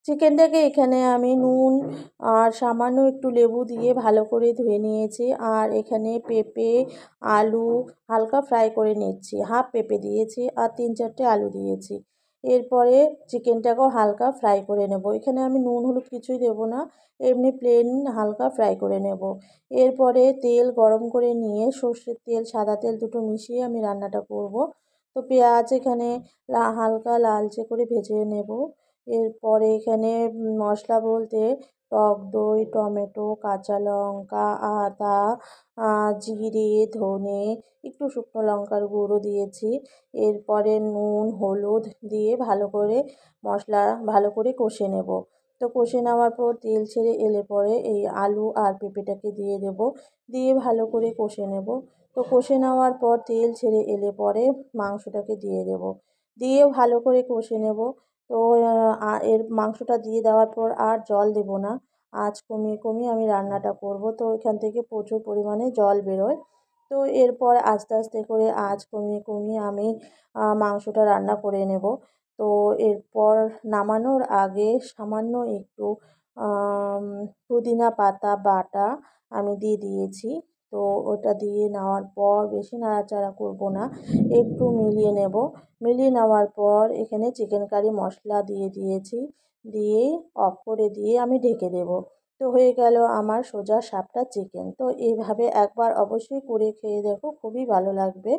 চিকেনটাকে এখানে আমি নুন আর সামান্য একটু লেবু দিয়ে ভালো করে ধুয়ে নিয়েছি। আর এখানে পেঁপে, আলু হালকা ফ্রাই করে নিচ্ছি। হাফ পেঁপে দিয়েছি আর 3-4টে আলু দিয়েছি। এরপরে চিকেনটাকেও হালকা ফ্রাই করে নেব। এখানে আমি নুন হলুদ কিছুই দেবো না, এমনি প্লেন হালকা ফ্রাই করে নেব। এরপরে তেল গরম করে নিয়ে সর্ষের তেল সাদা তেল দুটো মিশিয়ে আমি রান্নাটা করব। তো পেঁয়াজ এখানে হালকা লালচে করে ভেজে নেব। এরপরে এখানে মশলা বলতে টক দই, টমেটো, কাঁচা লঙ্কা, আদা, জিরে, ধনে, একটু শুকনো লঙ্কার গুঁড়ো দিয়েছি। এরপরে নুন, হলুদ দিয়ে ভালো করে মশলা ভালো করে কষে নেব। তো কষে নেওয়ার পর তেল ছেড়ে এলে পরে এই আলু আর পেঁপেটাকে দিয়ে দেব। দিয়ে ভালো করে কষে নেব। তো কষে নেওয়ার পর তেল ছেড়ে এলে পরে মাংসটাকে দিয়ে দেব। দিয়ে ভালো করে কষে নেব। তো এর মাংসটা দিয়ে দেওয়ার পর আর জল দেব না। আঁচ কমিয়ে কমিয়ে আমি রান্নাটা করব। তো এখান থেকে প্রচুর পরিমাণে জল বেরোয়। তো এরপর আস্তে আস্তে করে আঁচ কমিয়ে কমিয়ে আমি মাংসটা রান্না করে নেব। তো এরপর নামানোর আগে সামান্য একটু আম পুদিনা পাতা বাটা আমি দিয়ে দিয়েছি। তো ওটা দিয়ে নেওয়ার পর বেশি নাড়াচাড়া করব না, একটু মিলিয়ে নেব। মিলিয়ে নেওয়ার পর এখানে চিকেন কারি মশলা দিয়ে দিয়েছি। দিয়েই অফ করে দিয়ে আমি ঢেকে দেব। তো হয়ে গেল আমার সোজা সাপটা চিকেন। তো এইভাবে একবার অবশ্যই করে খেয়ে দেখো, খুবই ভালো লাগবে।